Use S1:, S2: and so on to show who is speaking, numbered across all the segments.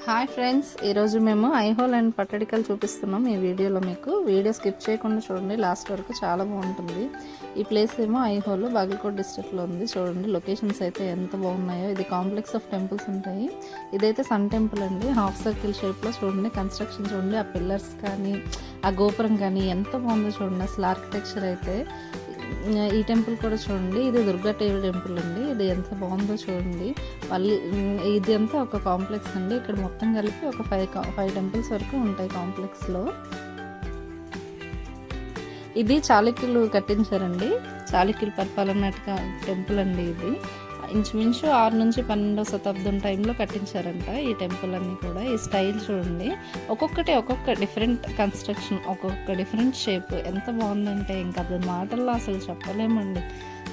S1: Hi friends, ఈరోజు మేము Aihole and Pattadakal చూపిస్తున్నాం ఈ వీడియోలో. మీకు వీడియో స్కిప్ చేయకుండా చూడండి, లాస్ట్ వరకు చాలా బాగుంటుంది. ఈ ప్లేస్ ఏమో ఐహోల్ బాగల్కోట్ డిస్ట్రిక్ట్లో ఉంది. చూడండి లొకేషన్స్ అయితే ఎంత బాగున్నాయో. ఇది కాంప్లెక్స్ ఆఫ్ టెంపుల్స్ ఉంటాయి. ఇదైతే సన్ టెంపుల్ అండి, హాఫ్ సర్కిల్ షేప్లో. చూడండి కన్స్ట్రక్షన్ చూడండి, ఆ పిల్లర్స్ కానీ ఆ గోపురం కానీ ఎంత బాగుందో చూడండి. అసలు ఆర్కిటెక్చర్ అయితే ఈ టెంపుల్ కూడా చూడండి, ఇది దుర్గాదేవి టెంపుల్ అండి. ఇది ఎంత బాగుందో చూడండి. మళ్ళీ ఇది అంతా ఒక కాంప్లెక్స్ అండి. ఇక్కడ మొత్తం కలిపి ఒక ఫైవ్ టెంపుల్స్ వరకు ఉంటాయి కాంప్లెక్స్లో. ఇది చాళుక్యులు కట్టించారండి, చాళుక్యులు పరిపాలన టెంపుల్ అండి. ఇది ఇంచుమించు 6 నుంచి 12వ శతాబ్దం టైంలో కట్టించారంట ఈ టెంపుల్ అన్నీ కూడా. ఈ స్టైల్ చూడండి, ఒక్కొక్క డిఫరెంట్ కన్స్ట్రక్షన్, ఒక్కొక్క డిఫరెంట్ షేప్. ఎంత బాగుందంటే ఇంకా అది మాటల్లో అసలు చెప్పలేమండి.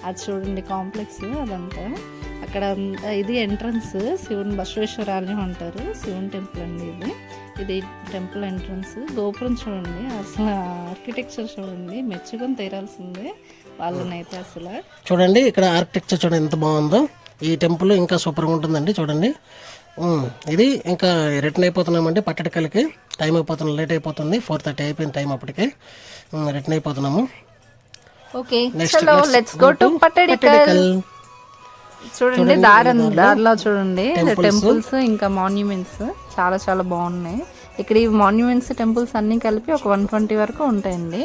S1: అది చూడండి కాంప్లెక్స్ అదంతా. అక్కడ ఇది ఎంట్రన్స్, శివుని బసవేశ్వర ఆలయం అంటారు, శివుని టెంపుల్ అండి ఇది. ఇది టెంపుల్ ఎంట్రన్స్. గోపురం చూడండి, అసలు ఆర్కిటెక్చర్ చూడండి, మెచ్చుకొని తీరాల్సిందే వాళ్ళనైతే. అసలు
S2: చూడండి ఇక్కడ ఆర్కిటెక్చర్ చూడండి ఎంత బాగుందో. ఈ టెంపుల్ ఇంకా సూపర్గా ఉంటుందండి. చూడండి ఇది ఇంకా రిటర్న్ అయిపోతున్నామండి పట్టడికల్కి. టైం అయిపోతుంది, లేట్ అయిపోతుంది. 4:30 అయిపోయింది టైం. అప్పటికే రిటర్న్ అయిపోతున్నాము.
S1: Okay, let's go to Pattadakal. చూడండి దారిలో చూడండి టెంపుల్స్ ఇంకా మాన్యుమెంట్స్ చాలా చాలా బాగున్నాయి. ఇక్కడ ఈ మాన్యుమెంట్స్ టెంపుల్స్ అన్ని కలిపి ఒక 120 వరకు ఉంటాయండి.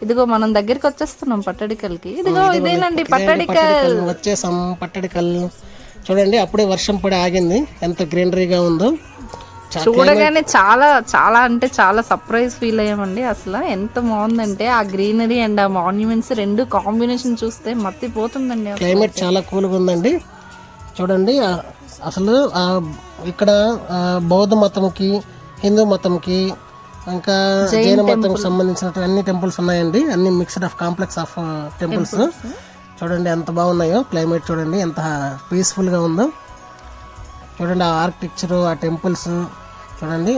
S1: ఇదిగో మనం దగ్గరికి వచ్చేస్తున్నాం పట్టడికల్కి. ఇదిగో ఇదేనండి పట్టడికల్,
S2: వచ్చేసాం పట్టడికల్. చూడండి అప్పుడే వర్షం పడి ఆగింది, ఎంత గ్రీనరీగా ఉందో.
S1: చూడగానే చాలా చాలా అంటే చాలా సర్ప్రైజ్ ఫీల్ అయ్యామండి. అసలు ఎంత బాగుందంటే ఆ గ్రీనరీ అండ్ ఆ మాన్యుమెంట్స్ రెండు కాంబినేషన్ చూస్తే మత్తిపోతుందండి.
S2: క్లైమేట్ చాలా కూల్గా ఉందండి. చూడండి అసలు ఇక్కడ బౌద్ధ మతంకి, హిందూ మతంకి, ఇంకా జైన మతంకి సంబంధించిన అన్ని టెంపుల్స్ ఉన్నాయండి. అన్ని mixed of complex of temples. చూడండి ఎంత బాగున్నాయో. క్లైమేట్ చూడండి ఎంత పీస్ఫుల్గా ఉందో. చూడండి ఆ ఆర్కిటెక్చర్, ఆ టెంపుల్స్ చూడండి,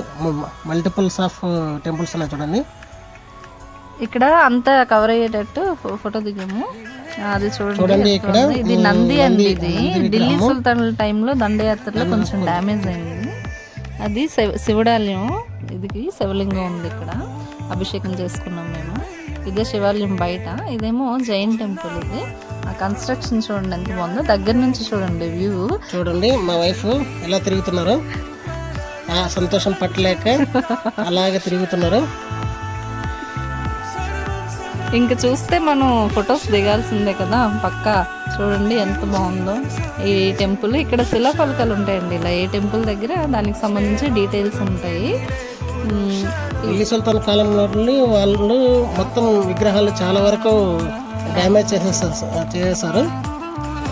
S2: మల్టిపుల్స్ ఆఫ్ టెంపుల్స్ ఉన్నాయి చూడండి.
S1: ఇక్కడ అంతా కవర్ అయ్యేటట్టు ఫోటో దిగాము. అది చూడండి ఇక్కడ ఇది నంది అండి. ఇది ఢిల్లీ సుల్తాన్ టైంలో దండయాత్రలో కొంచెం డ్యామేజ్ అయింది. అది శివుడాలయం. ఇది శివలింగం ఉంది ఇక్కడ, అభిషేకం చేసుకున్నాం మేము. ఇదే శివాలయం బయట. ఇదేమో జైన్ టెంపుల్. ఇది ఆ కన్స్ట్రక్షన్ చూడండి ఎంత బాగుందో. దగ్గర నుంచి చూడండి వ్యూ.
S2: చూడండి మా వైఫ్ ఎలా తిరుగుతున్నారు, సంతోషం పట్టలేక అలాగే తిరుగుతున్నారు.
S1: ఇంకా చూస్తే మనం ఫొటోస్ దిగాల్సిందే కదా పక్కా. చూడండి ఎంత బాగుందో ఈ టెంపుల్. ఇక్కడ శిలాఫలకాలు ఉంటాయండి ఇలా, ఏ టెంపుల్ దగ్గర దానికి సంబంధించి డీటెయిల్స్ ఉంటాయి.
S2: ఢిల్లీ సుల్తాన్ కాలంలో వాళ్ళు మొత్తం విగ్రహాలు చాలా వరకు డ్యామేజ్ చేసేసారు.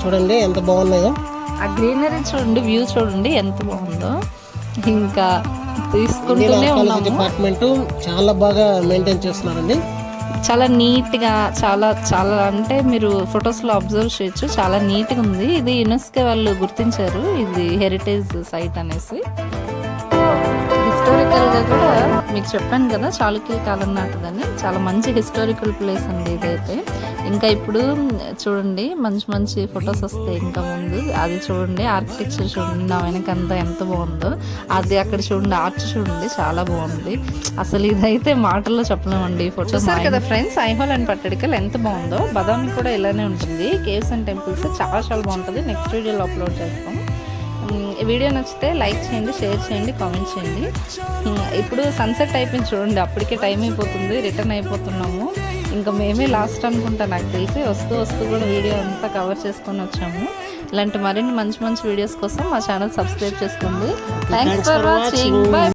S2: చూడండి ఎంత బాగున్నాయో.
S1: ఆ గ్రీనరీ చూడండి, వ్యూ చూడండి ఎంత బాగుందో. ఇంకా తీసుకుంటూనే ఉన్నాము.
S2: డిపార్ట్మెంట్ చాలా బాగా మెయింటైన్ చేస్తున్నారండి.
S1: చాలా నీట్గా, చాలా చాలా అంటే మీరు ఫొటోస్లో అబ్జర్వ్ చేయొచ్చు, చాలా నీట్గా ఉంది. ఇది యునెస్కో వాళ్ళు గుర్తించారు ఇది హెరిటేజ్ సైట్ అనేసి. హిస్టారికల్గా కూడా మీకు చెప్పాను కదా చాళుక్యుల కాలం నాటిదని. చాలా మంచి హిస్టారికల్ ప్లేస్ అండి ఇదైతే. ఇంకా ఇప్పుడు చూడండి మంచి మంచి ఫొటోస్ వస్తాయి ఇంకా ముందు. అది చూడండి ఆర్కిటెక్చర్ చూడండి, నా వెనకంతా ఎంత బాగుందో. అది అక్కడ చూడండి ఆర్చ్ చూడండి చాలా బాగుంది. అసలు ఇదైతే మాటల్లో చెప్పలేమండి. ఫొటోస్ కదా ఫ్రెండ్స్, ఐహోల్ అండ్ పట్టడికల్ ఎంత బాగుందో. బదామి కూడా ఇలానే ఉంటుంది. కేవ్స్ అండ్ టెంపుల్స్ చాలా చాలా బాగుంటుంది. నెక్స్ట్ వీడియోలో అప్లోడ్ చేస్తాం. ఈ వీడియో నచ్చితే లైక్ చేయండి, షేర్ చేయండి, కామెంట్ చేయండి. ఇప్పుడు సన్సెట్ అయిపోయింది చూడండి, అప్పటికే టైం అయిపోతుంది, రిటర్న్ అయిపోతున్నాము. ఇంకా మేమే లాస్ట్ అనుకుంటా నాకు తెలిసి. వస్తూ కూడా వీడియో అంతా కవర్ చేసుకొని వచ్చాము. ఇలాంటి మరిన్ని మంచి మంచి వీడియోస్ కోసం మా ఛానల్ సబ్స్క్రైబ్ చేసుకోండి. Thanks for watching. బై.